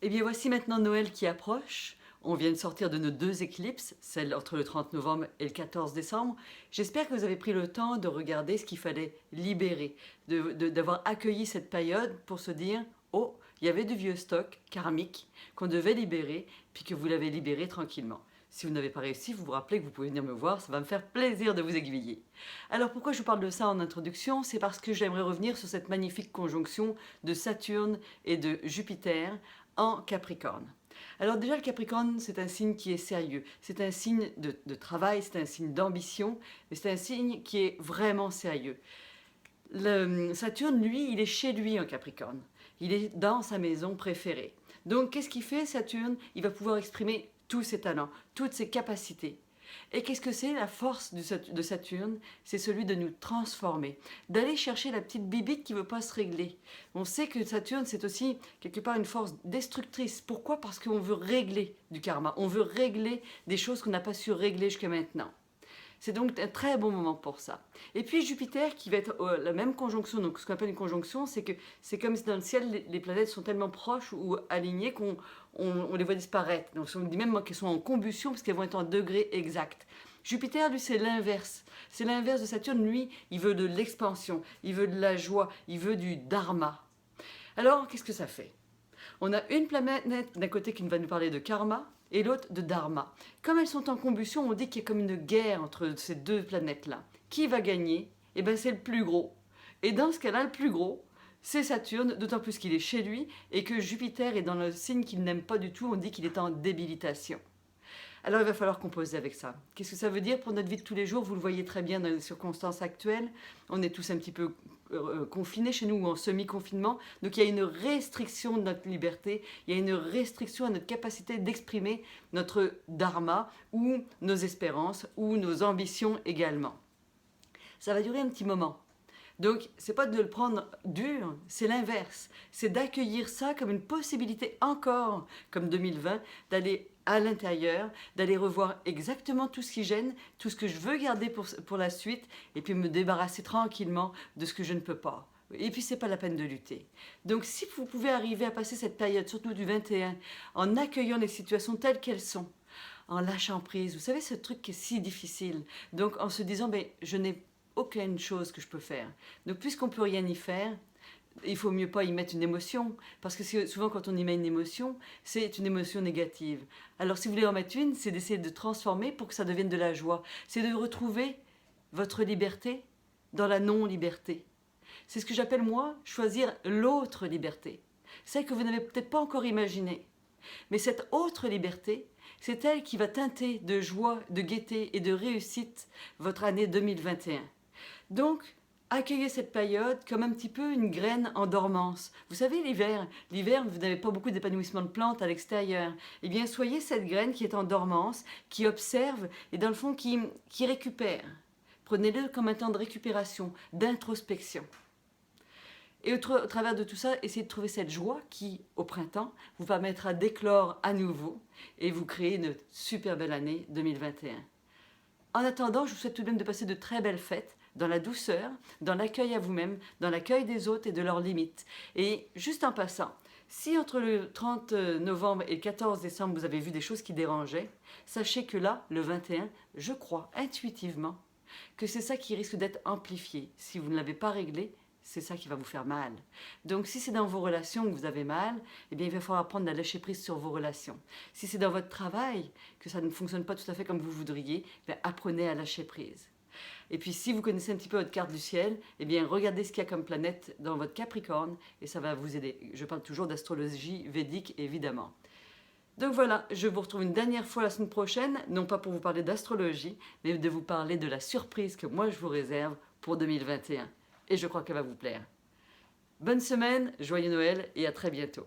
Eh bien voici maintenant Noël qui approche. On vient de sortir de nos deux éclipses, celle entre le 30 novembre et le 14 décembre. J'espère que vous avez pris le temps de regarder ce qu'il fallait libérer, d'avoir accueilli cette période pour se dire « Oh, il y avait du vieux stock karmique qu'on devait libérer, puis que vous l'avez libéré tranquillement ». Si vous n'avez pas réussi, vous vous rappelez que vous pouvez venir me voir, ça va me faire plaisir de vous aiguiller. Alors pourquoi je vous parle de ça en introduction? C'est parce que j'aimerais revenir sur cette magnifique conjonction de Saturne et de Jupiter en Capricorne. Alors déjà le Capricorne c'est un signe qui est sérieux, c'est un signe de travail, c'est un signe d'ambition, mais c'est un signe qui est vraiment sérieux. Saturne lui il est chez lui en Capricorne, il est dans sa maison préférée. Donc qu'est-ce qu'il fait Saturne? Il va pouvoir exprimer tous ses talents, toutes ses capacités. Et qu'est-ce que c'est la force de Saturne? C'est celui de nous transformer, d'aller chercher la petite bibite qui ne veut pas se régler. On sait que Saturne, c'est aussi quelque part une force destructrice. Pourquoi? Parce qu'on veut régler du karma, on veut régler des choses qu'on n'a pas su régler jusqu'à maintenant. C'est donc un très bon moment pour ça. Et puis Jupiter qui va être la même conjonction, donc ce qu'on appelle une conjonction, c'est que c'est comme si dans le ciel les planètes sont tellement proches ou alignées qu'on les voit disparaître. Donc on dit même qu'elles sont en combustion parce qu'elles vont être en degrés exacts. Jupiter, lui, c'est l'inverse. C'est l'inverse de Saturne. Lui, il veut de l'expansion, il veut de la joie, il veut du dharma. Alors, qu'est-ce que ça fait? On a une planète d'un côté qui va nous parler de karma et l'autre de dharma. Comme elles sont en combustion, on dit qu'il y a comme une guerre entre ces deux planètes-là. Qui va gagner? Eh bien, c'est le plus gros. Et dans ce cas-là, le plus gros, c'est Saturne, d'autant plus qu'il est chez lui et que Jupiter est dans le signe qu'il n'aime pas du tout, on dit qu'il est en débilitation. Alors il va falloir composer avec ça. Qu'est-ce que ça veut dire pour notre vie de tous les jours? Vous le voyez très bien dans les circonstances actuelles. On est tous un petit peu confinés chez nous ou en semi-confinement. Donc il y a une restriction de notre liberté, il y a une restriction à notre capacité d'exprimer notre dharma ou nos espérances ou nos ambitions également. Ça va durer un petit moment. Donc, c'est pas de le prendre dur, c'est l'inverse. C'est d'accueillir ça comme une possibilité encore, comme 2020, d'aller à l'intérieur, d'aller revoir exactement tout ce qui gêne, tout ce que je veux garder pour la suite, et puis me débarrasser tranquillement de ce que je ne peux pas. Et puis, c'est pas la peine de lutter. Donc, si vous pouvez arriver à passer cette période, surtout du 21, en accueillant les situations telles qu'elles sont, en lâchant prise, vous savez, ce truc qui est si difficile. Donc, en se disant, ben, je n'ai aucune chose que je peux faire. Donc puisqu'on ne peut rien y faire, il faut mieux pas y mettre une émotion, parce que souvent quand on y met une émotion, c'est une émotion négative. Alors si vous voulez en mettre une, c'est d'essayer de transformer pour que ça devienne de la joie. C'est de retrouver votre liberté dans la non-liberté. C'est ce que j'appelle moi, choisir l'autre liberté. Celle que vous n'avez peut-être pas encore imaginée. Mais cette autre liberté, c'est elle qui va teinter de joie, de gaieté et de réussite votre année 2021. Donc, accueillez cette période comme un petit peu une graine en dormance. Vous savez, l'hiver, vous n'avez pas beaucoup d'épanouissement de plantes à l'extérieur. Eh bien, soyez cette graine qui est en dormance, qui observe et dans le fond qui récupère. Prenez-le comme un temps de récupération, d'introspection. Et au travers de tout ça, essayez de trouver cette joie qui, au printemps, vous permettra d'éclore à nouveau et vous créer une super belle année 2021. En attendant, je vous souhaite tout de même de passer de très belles fêtes, dans la douceur, dans l'accueil à vous-même, dans l'accueil des autres et de leurs limites. Et juste en passant, si entre le 30 novembre et le 14 décembre, vous avez vu des choses qui dérangeaient, sachez que là, le 21, je crois intuitivement que c'est ça qui risque d'être amplifié. Si vous ne l'avez pas réglé, c'est ça qui va vous faire mal. Donc si c'est dans vos relations que vous avez mal, eh bien il va falloir apprendre à lâcher prise sur vos relations. Si c'est dans votre travail que ça ne fonctionne pas tout à fait comme vous voudriez, eh bien apprenez à lâcher prise. Et puis si vous connaissez un petit peu votre carte du ciel, eh bien regardez ce qu'il y a comme planète dans votre Capricorne et ça va vous aider. Je parle toujours d'astrologie védique évidemment. Donc voilà, je vous retrouve une dernière fois la semaine prochaine, non pas pour vous parler d'astrologie, mais de vous parler de la surprise que moi je vous réserve pour 2021. Et je crois qu'elle va vous plaire. Bonne semaine, joyeux Noël et à très bientôt.